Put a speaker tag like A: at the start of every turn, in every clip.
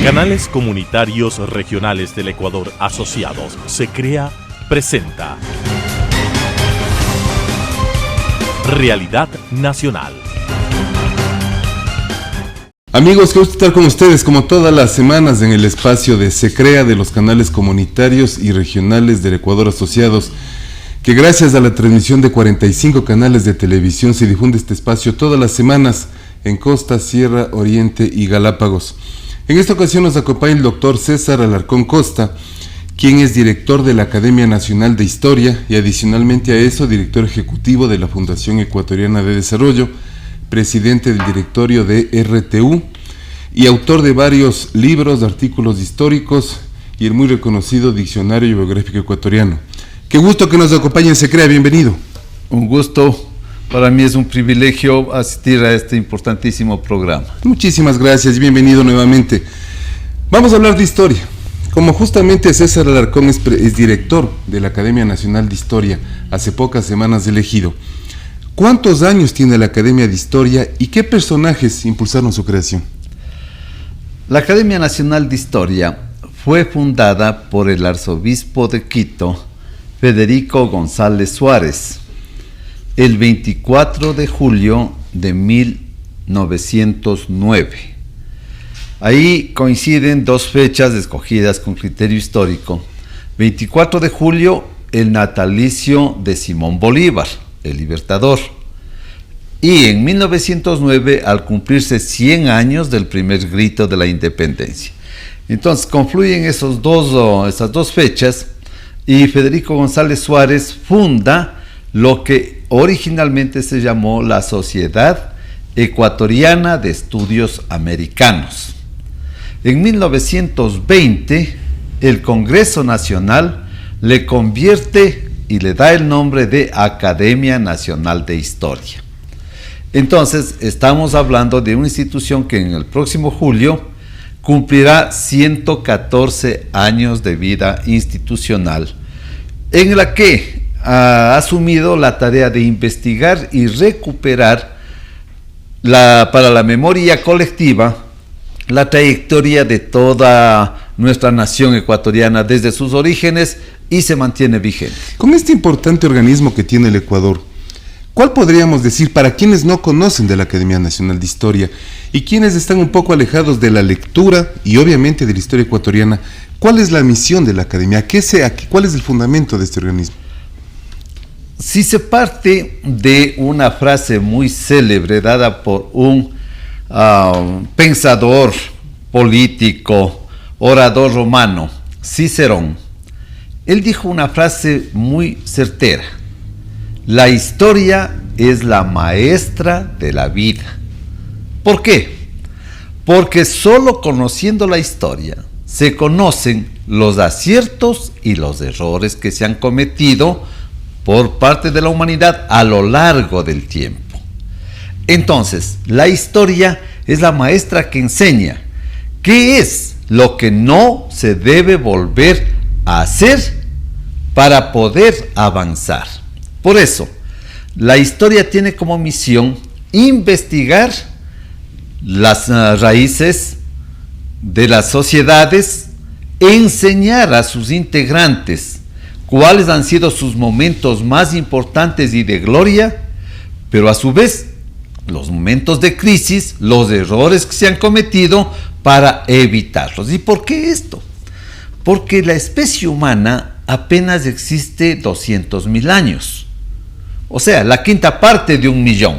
A: Canales Comunitarios Regionales del Ecuador Asociados, SECREA, presenta Realidad Nacional.
B: Amigos, qué gusto estar con ustedes como todas las semanas en el espacio de SECREA de los canales comunitarios y regionales del Ecuador Asociados, que gracias a la transmisión de 45 canales de televisión se difunde este espacio todas las semanas en Costa, Sierra, Oriente y Galápagos. En esta ocasión nos acompaña el doctor César Alarcón Costa, quien es director de la Academia Nacional de Historia y adicionalmente a eso director ejecutivo de la Fundación Ecuatoriana de Desarrollo, presidente del directorio de RTU y autor de varios libros, artículos históricos y el muy reconocido Diccionario Biográfico Ecuatoriano. Qué gusto que nos acompañe en SECREA, bienvenido.
C: Un gusto, para mí es un privilegio asistir a este importantísimo programa.
B: Muchísimas gracias y bienvenido nuevamente. Vamos a hablar de historia. Como justamente César Alarcón es director de la Academia Nacional de Historia, hace pocas semanas elegido, ¿cuántos años tiene la Academia de Historia y qué personajes impulsaron su creación?
C: La Academia Nacional de Historia fue fundada por el arzobispo de Quito, Federico González Suárez, el 24 de julio de 1909. Ahí coinciden dos fechas escogidas con criterio histórico. 24 de julio, el natalicio de Simón Bolívar, el Libertador. Y en 1909, al cumplirse 100 años del primer grito de la independencia. Entonces, confluyen esas dos fechas y Federico González Suárez funda lo que originalmente se llamó la Sociedad Ecuatoriana de Estudios Americanos. En 1920, el Congreso Nacional le convierte y le da el nombre de Academia Nacional de Historia. Entonces, estamos hablando de una institución que en el próximo julio cumplirá 114 años de vida institucional, en la que ha asumido la tarea de investigar y recuperar para la memoria colectiva la trayectoria de toda nuestra nación ecuatoriana desde sus orígenes y se mantiene vigente.
B: Con este importante organismo que tiene el Ecuador, ¿cuál podríamos decir para quienes no conocen de la Academia Nacional de Historia y quienes están un poco alejados de la lectura y obviamente de la historia ecuatoriana? ¿Cuál es la misión de la Academia? ¿Cuál es el fundamento de este organismo?
C: Si se parte de una frase muy célebre dada por un pensador político, orador romano, Cicerón, él dijo una frase muy certera: la historia es la maestra de la vida. ¿Por qué? Porque solo conociendo la historia se conocen los aciertos y los errores que se han cometido por parte de la humanidad a lo largo del tiempo. Entonces, la historia es la maestra que enseña qué es lo que no se debe volver a hacer para poder avanzar. Por eso, la historia tiene como misión investigar las raíces de las sociedades, enseñar a sus integrantes cuáles han sido sus momentos más importantes y de gloria, pero a su vez los momentos de crisis, los errores que se han cometido para evitarlos. ¿Y por qué esto? Porque la especie humana apenas existe 200,000 años. O sea, la quinta parte de 1,000,000.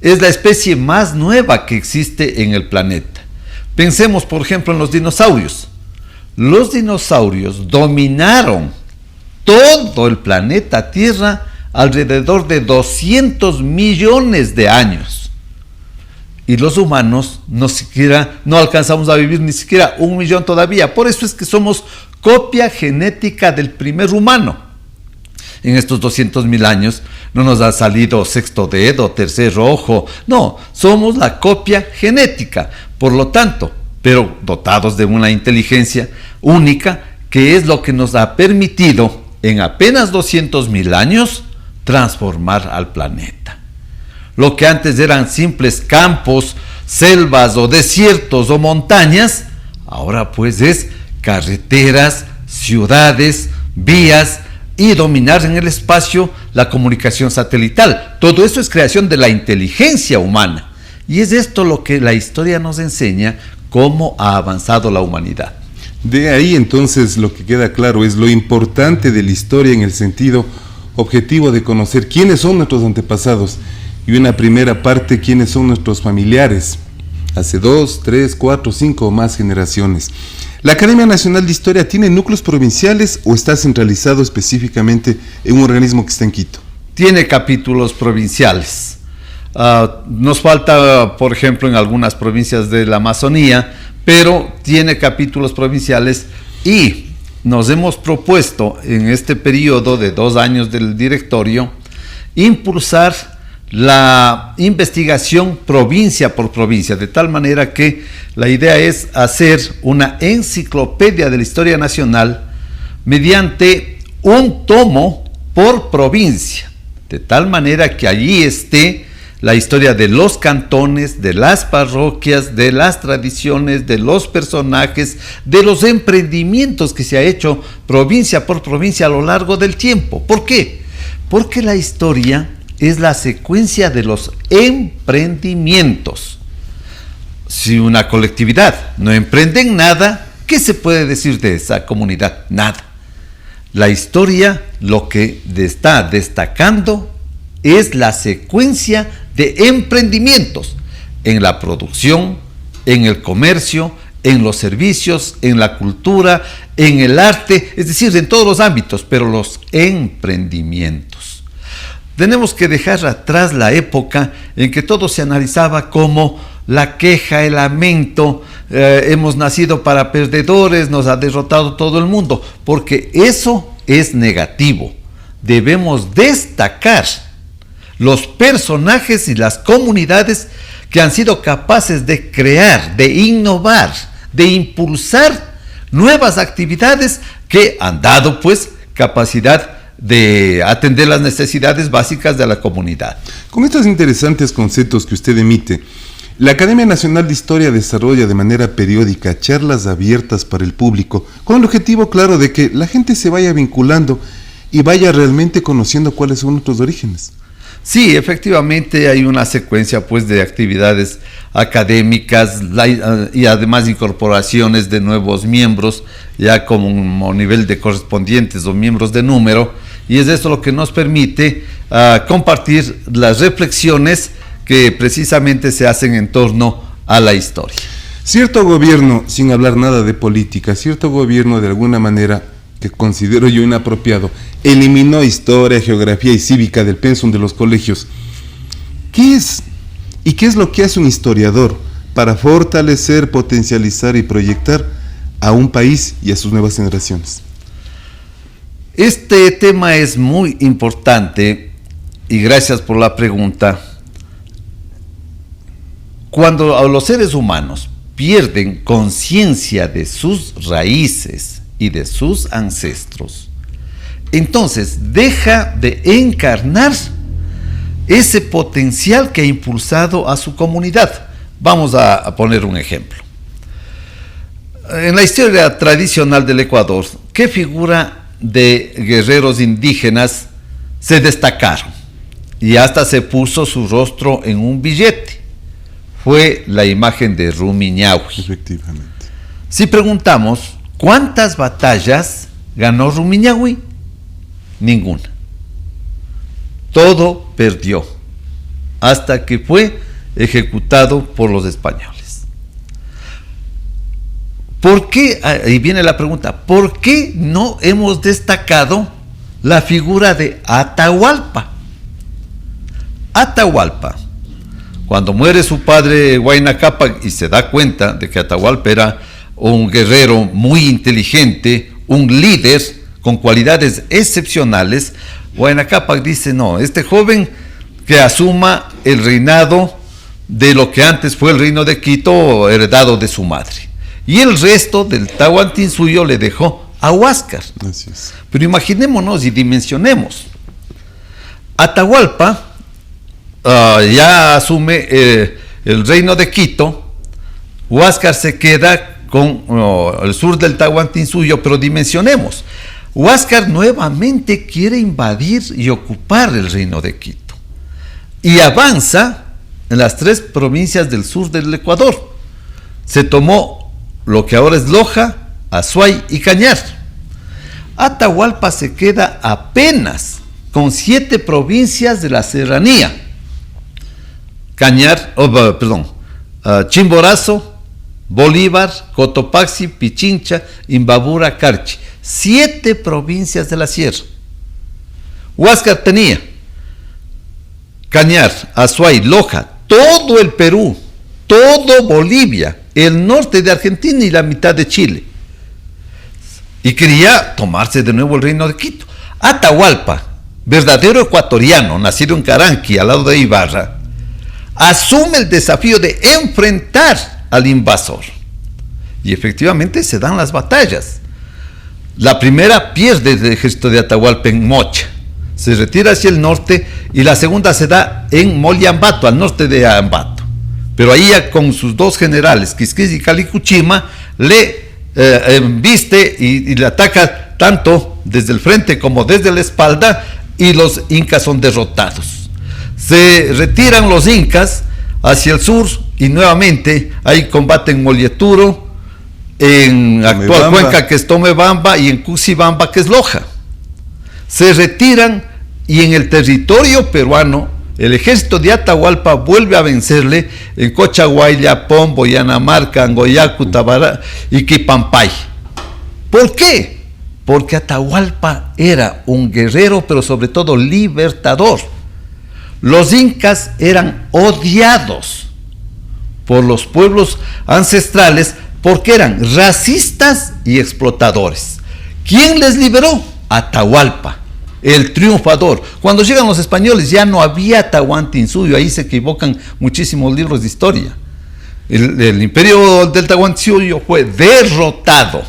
C: Es la especie más nueva que existe en el planeta. Pensemos, por ejemplo, en los dinosaurios. Los dinosaurios dominaron todo el planeta Tierra alrededor de 200 millones de años. Y los humanos no alcanzamos a vivir ni siquiera 1,000,000 todavía. Por eso es que somos copia genética del primer humano. En estos 200,000 años no nos ha salido sexto dedo, tercer ojo. No, somos la copia genética. Por lo tanto, pero dotados de una inteligencia única, que es lo que nos ha permitido en apenas 200,000 años transformar al planeta. Lo que antes eran simples campos selvas o desiertos o montañas, ahora pues es carreteras, ciudades, vías y dominar en el espacio la comunicación satelital. Todo esto es creación de la inteligencia humana. Y es esto lo que la historia nos enseña, cómo ha avanzado la humanidad.
B: De ahí entonces lo que queda claro es lo importante de la historia en el sentido objetivo de conocer quiénes son nuestros antepasados y una primera parte quiénes son nuestros familiares, hace 2, 3, 4, 5 o más generaciones. ¿La Academia Nacional de Historia tiene núcleos provinciales o está centralizado específicamente en un organismo que está en Quito?
C: Tiene capítulos provinciales. Nos falta, por ejemplo, en algunas provincias de la Amazonía, pero tiene capítulos provinciales y nos hemos propuesto en este periodo de 2 años del directorio impulsar la investigación provincia por provincia, de tal manera que la idea es hacer una enciclopedia de la historia nacional mediante un tomo por provincia, de tal manera que allí esté la historia de los cantones, de las parroquias, de las tradiciones, de los personajes, de los emprendimientos que se ha hecho provincia por provincia a lo largo del tiempo. ¿Por qué? Porque la historia es la secuencia de los emprendimientos. Si una colectividad no emprende en nada, ¿qué se puede decir de esa comunidad? Nada. La historia lo que está destacando es la secuencia de emprendimientos en la producción, en el comercio, en los servicios, en la cultura, en el arte, es decir, en todos los ámbitos, pero los emprendimientos. Tenemos que dejar atrás la época en que todo se analizaba como la queja, el lamento, hemos nacido para perdedores, nos ha derrotado todo el mundo, porque eso es negativo. Debemos destacar los personajes y las comunidades que han sido capaces de crear, de innovar, de impulsar nuevas actividades que han dado pues capacidad de atender las necesidades básicas de la comunidad.
B: Con estos interesantes conceptos que usted emite, la Academia Nacional de Historia desarrolla de manera periódica charlas abiertas para el público, con el objetivo claro de que la gente se vaya vinculando y vaya realmente conociendo cuáles son nuestros orígenes.
C: Sí, efectivamente hay una secuencia pues de actividades académicas y además incorporaciones de nuevos miembros ya como nivel de correspondientes o miembros de número, y es esto lo que nos permite compartir las reflexiones que precisamente se hacen en torno a la historia.
B: Cierto gobierno, sin hablar nada de política, cierto gobierno de alguna manera, que considero yo inapropiado, eliminó historia, geografía y cívica del pensum de los colegios. ¿Qué es? ¿Y qué es lo que hace un historiador para fortalecer, potencializar y proyectar a un país y a sus nuevas generaciones?
C: Este tema es muy importante y gracias por la pregunta. Cuando los seres humanos pierden conciencia de sus raíces y de sus ancestros, entonces deja de encarnar ese potencial que ha impulsado a su comunidad. Vamos a poner un ejemplo. En la historia tradicional del Ecuador, ¿qué figura de guerreros indígenas se destacaron? Y hasta se puso su rostro en un billete. Fue la imagen de Rumiñahui.
B: Efectivamente.
C: Si preguntamos, ¿cuántas batallas ganó Rumiñahui? Ninguna. Todo perdió, hasta que fue ejecutado por los españoles. ¿Por qué? Ahí viene la pregunta, ¿por qué no hemos destacado la figura de Atahualpa? Atahualpa, cuando muere su padre Huayna Cápac y se da cuenta de que Atahualpa era un guerrero muy inteligente, un líder con cualidades excepcionales, Huayna Cápac dice, no, este joven que asuma el reinado de lo que antes fue el reino de Quito, heredado de su madre. Y el resto del Tahuantinsuyo le dejó a Huáscar.
B: Así es.
C: Pero imaginémonos y dimensionemos. Atahualpa ya asume el reino de Quito, Huáscar se queda con el sur del Tahuantinsuyo, pero dimensionemos. Huáscar nuevamente quiere invadir y ocupar el reino de Quito y avanza en las 3 provincias del sur del Ecuador. Se tomó lo que ahora es Loja, Azuay y Cañar. Atahualpa se queda apenas con 7 provincias de la serranía. Chimborazo, Bolívar, Cotopaxi, Pichincha, Imbabura, Carchi. 7 provincias de la sierra. Huáscar tenía Cañar, Azuay, Loja, todo el Perú, todo Bolivia, el norte de Argentina y la mitad de Chile. Y quería tomarse de nuevo el reino de Quito. Atahualpa, verdadero ecuatoriano, nacido en Caranqui, al lado de Ibarra, asume el desafío de enfrentar al invasor. Y efectivamente se dan las batallas. La primera pierde el ejército de Atahualpa en Mocha, se retira hacia el norte, y la segunda se da en Mollambito, al norte de Ambato. Pero ahí ya con sus 2 generales, Quisquis y Calicuchima, le embiste y le ataca tanto desde el frente como desde la espalda, y los incas son derrotados. Se retiran los incas hacia el sur y nuevamente hay combate en Molleturo, en actual Cuenca, que es Tomebamba, y en Cusibamba, que es Loja. Se retiran y en el territorio peruano el ejército de Atahualpa vuelve a vencerle en Cochahuayla, Pombo, Yanamarca, Angoyacu, Tabará y Quipampay. ¿Por qué? Porque Atahualpa era un guerrero, pero sobre todo libertador. Los incas eran odiados por los pueblos ancestrales porque eran racistas y explotadores. ¿Quién les liberó? Atahualpa, el triunfador. Cuando llegan los españoles ya no había Tahuantinsuyo, ahí se equivocan muchísimos libros de historia. El imperio del Tahuantinsuyo fue derrotado.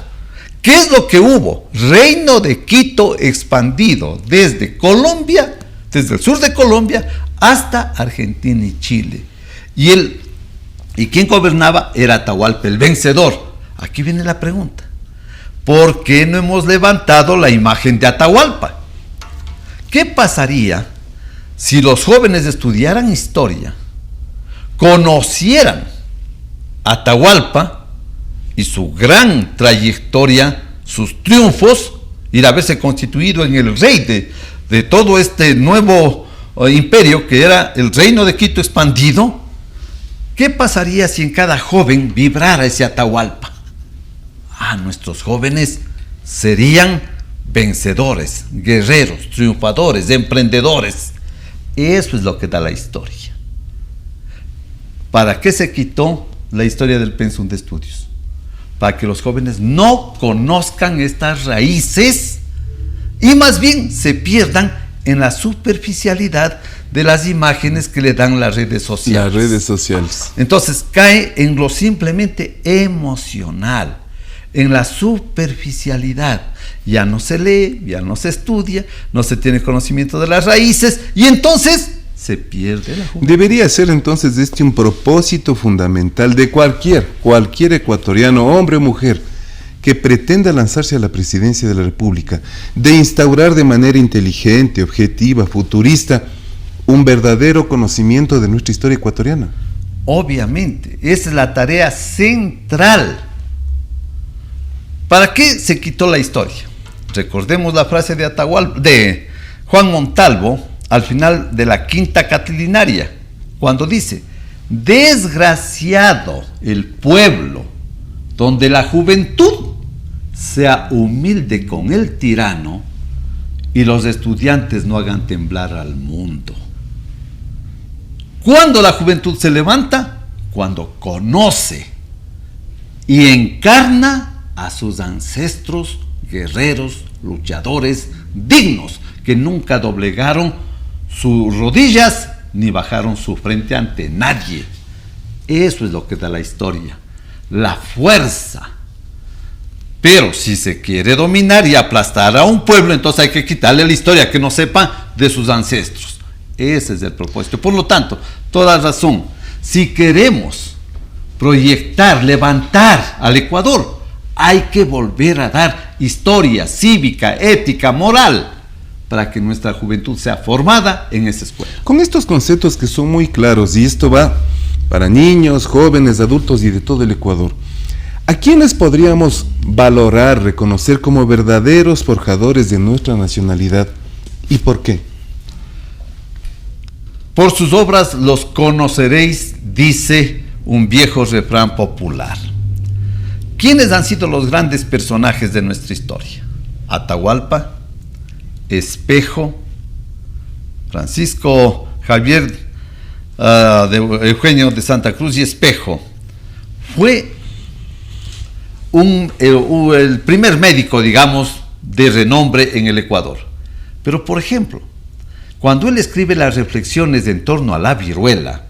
C: ¿Qué es lo que hubo? Reino de Quito expandido desde Colombia, desde el sur de Colombia hasta Argentina y Chile. ¿Y quién gobernaba? Era Atahualpa, el vencedor. Aquí viene la pregunta: ¿por qué no hemos levantado la imagen de Atahualpa? ¿Qué pasaría si los jóvenes estudiaran historia, conocieran a Atahualpa y su gran trayectoria, sus triunfos, y de haberse constituido en el rey de todo este nuevo imperio que era el reino de Quito expandido? ¿Qué pasaría si en cada joven vibrara ese Atahualpa? Nuestros jóvenes serían vencedores, guerreros, triunfadores, emprendedores. Eso es lo que da la historia. ¿Para qué se quitó la historia del pensum de estudios? Para que los jóvenes no conozcan estas raíces y más bien se pierdan en la superficialidad de las imágenes que le dan las redes sociales.
B: Las redes sociales.
C: Entonces cae en lo simplemente emocional, en la superficialidad. Ya no se lee, ya no se estudia, no se tiene conocimiento de las raíces y entonces se pierde la juventud.
B: Debería ser entonces un propósito fundamental de cualquier ecuatoriano, hombre o mujer, que pretenda lanzarse a la presidencia de la República, de instaurar de manera inteligente, objetiva, futurista, un verdadero conocimiento de nuestra historia ecuatoriana.
C: Obviamente, esa es la tarea central. ¿Para qué se quitó la historia? Recordemos la frase de Juan Montalvo al final de la Quinta Catilinaria, cuando dice: desgraciado el pueblo donde la juventud sea humilde con el tirano y los estudiantes no hagan temblar al mundo. ¿Cuándo la juventud se levanta? Cuando conoce y encarna a sus ancestros guerreros, luchadores, dignos, que nunca doblegaron sus rodillas ni bajaron su frente ante nadie. Eso es lo que da la historia, la fuerza. Pero si se quiere dominar y aplastar a un pueblo, entonces hay que quitarle la historia, que no sepa de sus ancestros. Ese es el propósito. Por lo tanto, toda razón. Si queremos proyectar, levantar al Ecuador, hay que volver a dar historia cívica, ética, moral, para que nuestra juventud sea formada en esa escuela.
B: Con estos conceptos que son muy claros, y esto va para niños, jóvenes, adultos y de todo el Ecuador, ¿a quiénes podríamos valorar, reconocer como verdaderos forjadores de nuestra nacionalidad? ¿Y por qué?
C: Por sus obras los conoceréis, dice un viejo refrán popular. ¿Quiénes han sido los grandes personajes de nuestra historia? Atahualpa, Espejo, Francisco Javier Eugenio de Santa Cruz y Espejo. Fue el primer médico, digamos, de renombre en el Ecuador. Pero, por ejemplo, cuando él escribe las reflexiones en torno a la viruela,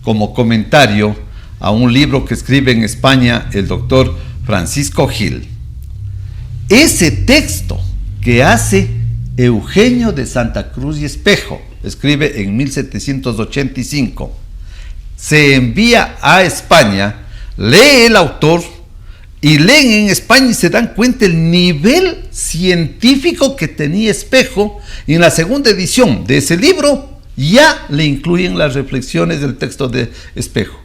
C: como comentario a un libro que escribe en España el doctor Francisco Gil, ese texto que hace Eugenio de Santa Cruz y Espejo, escribe en 1785, se envía a España, lee el autor y leen en España y se dan cuenta el nivel científico que tenía Espejo, y en la segunda edición de ese libro ya le incluyen las reflexiones del texto de Espejo.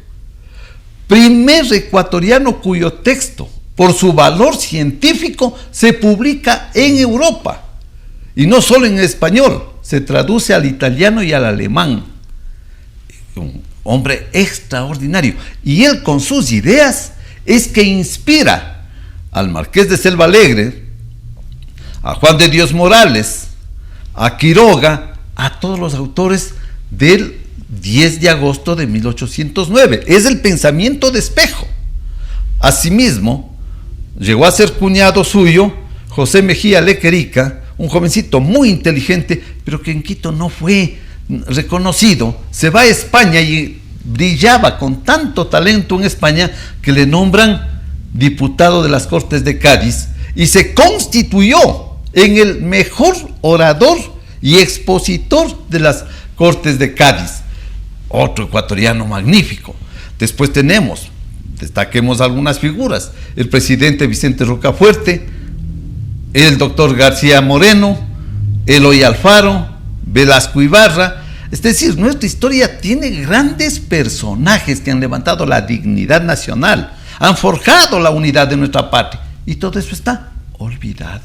C: Primer ecuatoriano cuyo texto, por su valor científico, se publica en Europa. Y no solo en español, se traduce al italiano y al alemán. Un hombre extraordinario. Y él, con sus ideas, es que inspira al Marqués de Selva Alegre, a Juan de Dios Morales, a Quiroga, a todos los autores del 10 de agosto de 1809. Es el pensamiento de Espejo. Asimismo, llegó a ser cuñado suyo José Mejía Lequerica, un jovencito muy inteligente, pero que en Quito no fue reconocido. Se va a España y brillaba con tanto talento en España que le nombran diputado de las Cortes de Cádiz y se constituyó en el mejor orador y expositor de las Cortes de Cádiz. Otro ecuatoriano magnífico. Después tenemos, destaquemos algunas figuras, el presidente Vicente Rocafuerte, el doctor García Moreno, Eloy Alfaro, Velasco Ibarra. Es decir, nuestra historia tiene grandes personajes que han levantado la dignidad nacional, han forjado la unidad de nuestra patria, y todo eso está olvidado.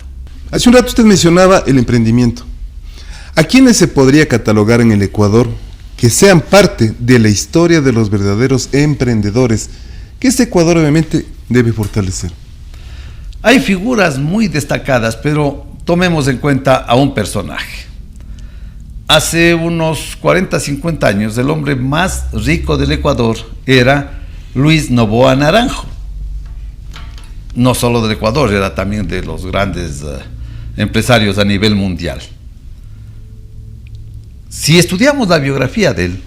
B: Hace un rato usted mencionaba el emprendimiento. ¿A quiénes se podría catalogar en el Ecuador que sean parte de la historia de los verdaderos emprendedores que este Ecuador obviamente debe fortalecer?
C: Hay figuras muy destacadas, pero tomemos en cuenta a un personaje. Hace unos 40, 50 años, el hombre más rico del Ecuador era Luis Noboa Naranjo. No solo del Ecuador, era también de los grandes empresarios a nivel mundial. Si estudiamos la biografía de él,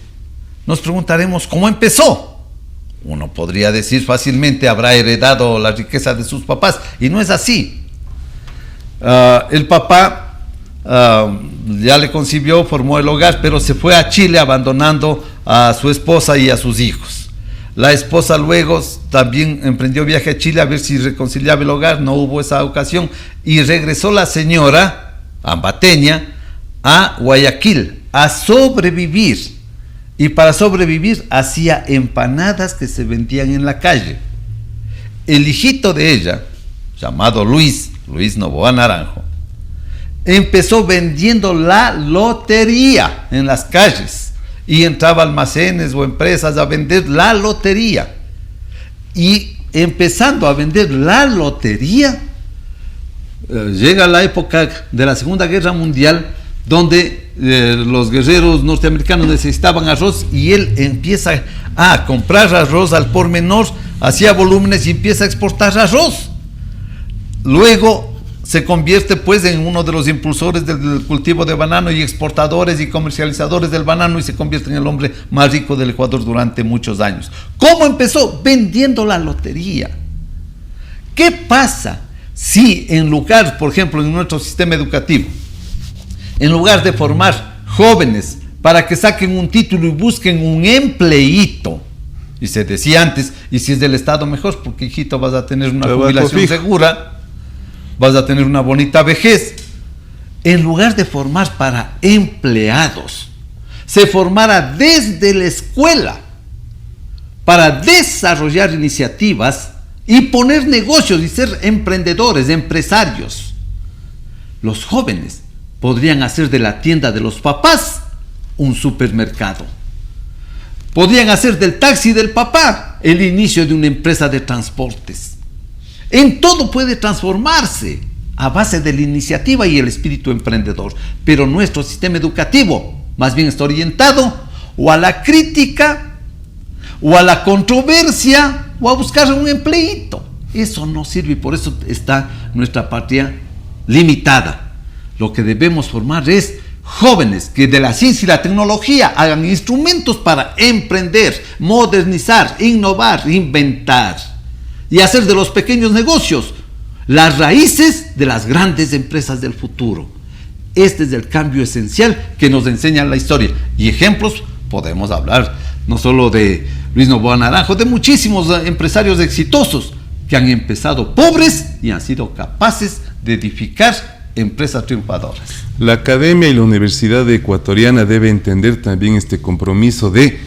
C: nos preguntaremos cómo empezó. Uno podría decir fácilmente habrá heredado la riqueza de sus papás, y no es así. El papá ya le concibió, formó el hogar, pero se fue a Chile abandonando a su esposa y a sus hijos. La esposa luego también emprendió viaje a Chile a ver si reconciliaba el hogar, no hubo esa ocasión, y regresó la señora ambateña a Guayaquil a sobrevivir. Y para sobrevivir hacía empanadas que se vendían en la calle. El hijito de ella, llamado Luis Noboa Naranjo, empezó vendiendo la lotería en las calles y entraba a almacenes o empresas a vender la lotería. Y empezando a vender la lotería, llega la época de la Segunda Guerra Mundial, donde los guerreros norteamericanos necesitaban arroz, y él empieza a comprar arroz al por menor, hacía volúmenes y empieza a exportar arroz. Luego se convierte pues en uno de los impulsores del cultivo de banano y exportadores y comercializadores del banano, y se convierte en el hombre más rico del Ecuador durante muchos años. ¿Cómo empezó? Vendiendo la lotería. ¿Qué pasa si en lugar, por ejemplo, en nuestro sistema educativo, en lugar de formar jóvenes para que saquen un título y busquen un empleíto, Y se decía antes, y si es del Estado mejor, porque hijito vas a tener una
B: Trabajo
C: jubilación
B: fijo.
C: segura, vas a tener una bonita vejez. En lugar de formar para empleados, se formara desde la escuela para desarrollar iniciativas y poner negocios y ser emprendedores, empresarios. Los jóvenes podrían hacer de la tienda de los papás un supermercado. Podrían hacer del taxi del papá el inicio de una empresa de transportes. En todo puede transformarse a base de la iniciativa y el espíritu emprendedor. Pero nuestro sistema educativo más bien está orientado o a la crítica, o a la controversia, o a buscar un empleito. Eso no sirve y por eso está nuestra patria limitada. Lo que debemos formar es jóvenes que de la ciencia y la tecnología hagan instrumentos para emprender, modernizar, innovar, inventar y hacer de los pequeños negocios las raíces de las grandes empresas del futuro. Este es el cambio esencial que nos enseña la historia. Y ejemplos podemos hablar no solo de Luis Noboa Naranjo, de muchísimos empresarios exitosos que han empezado pobres y han sido capaces de edificar empresas triunfadoras.
B: La academia y la universidad ecuatoriana debe entender también este compromiso de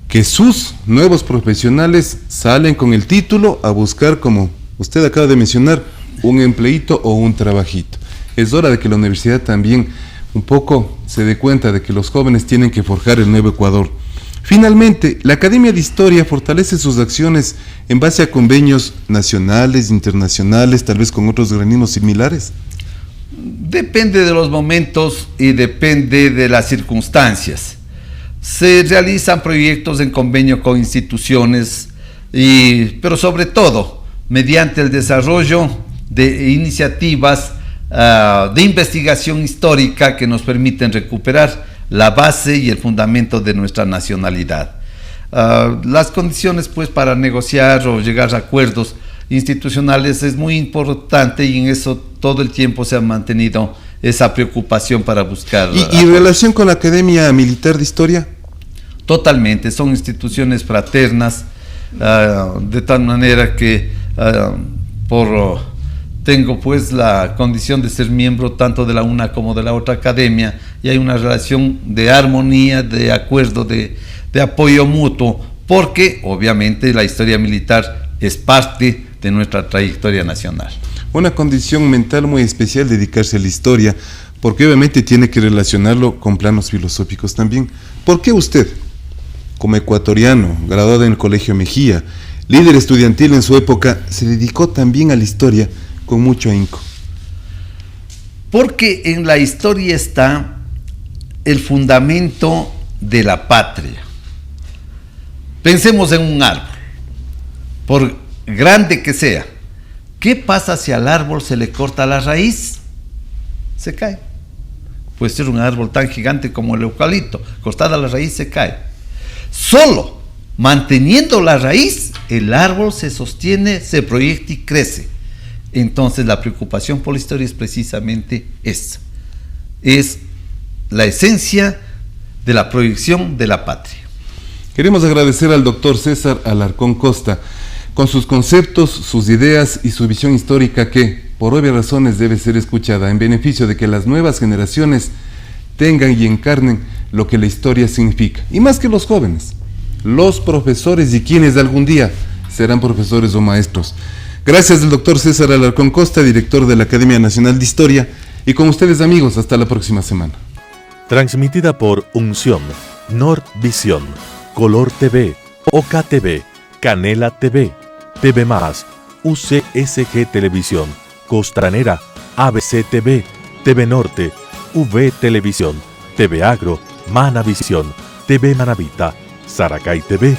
B: que sus nuevos profesionales salen con el título a buscar, como usted acaba de mencionar, un empleito o un trabajito. Es hora de que la universidad también un poco se dé cuenta de que los jóvenes tienen que forjar el nuevo Ecuador. Finalmente, la Academia de Historia fortalece sus acciones en base a convenios nacionales, internacionales, tal vez con otros organismos similares.
C: Depende de los momentos y depende de las circunstancias. Se realizan proyectos en convenio con instituciones, pero sobre todo mediante el desarrollo de iniciativas de investigación histórica que nos permiten recuperar la base y el fundamento de nuestra nacionalidad. Las condiciones pues para negociar o llegar a acuerdos institucionales es muy importante y en eso todo el tiempo se ha mantenido esa preocupación para buscar.
B: ¿Y en relación con la Academia Militar de Historia?
C: Totalmente, son instituciones fraternas, de tal manera que tengo pues la condición de ser miembro tanto de la una como de la otra academia y hay una relación de armonía, de acuerdo, de apoyo mutuo, porque obviamente la historia militar es parte de nuestra trayectoria nacional.
B: Una condición mental muy especial dedicarse a la historia, porque obviamente tiene que relacionarlo con planos filosóficos también. ¿Por qué usted, como ecuatoriano, graduado en el Colegio Mejía, líder estudiantil en su época, se dedicó también a la historia con mucho ahínco?
C: Porque en la historia está el fundamento de la patria. Pensemos en un árbol, por grande que sea. ¿Qué pasa si al árbol se le corta la raíz? Se cae. Puede ser un árbol tan gigante como el eucalipto, cortada la raíz se cae. Solo manteniendo la raíz, el árbol se sostiene, se proyecta y crece. Entonces la preocupación por la historia es precisamente esa. Es la esencia de la proyección de la patria.
B: Queremos agradecer al doctor César Alarcón Costa, con sus conceptos, sus ideas y su visión histórica que, por obvias razones, debe ser escuchada en beneficio de que las nuevas generaciones tengan y encarnen lo que la historia significa. Y más que los jóvenes, los profesores y quienes algún día serán profesores o maestros. Gracias al doctor César Alarcón Costa, director de la Academia Nacional de Historia, y con ustedes amigos, hasta la próxima semana.
A: Transmitida por Unción, Nordvisión, Color TV, OKTV, Canela TV, TV+, UCSG Televisión, Costranera, ABC TV, TV Norte, V Televisión, TV Agro, Manavisión, TV Manavita, Saracay TV,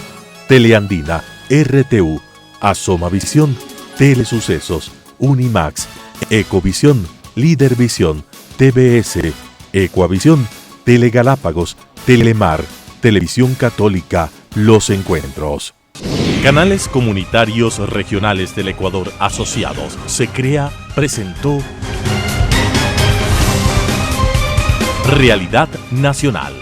A: Teleandina, RTU, Asomavisión, Telesucesos, Unimax, Ecovisión, Lidervisión, TVS, Ecuavisión, Telegalápagos, Telemar, Televisión Católica, Los Encuentros. Canales Comunitarios Regionales del Ecuador Asociados, SECREA, presentó Realidad Nacional.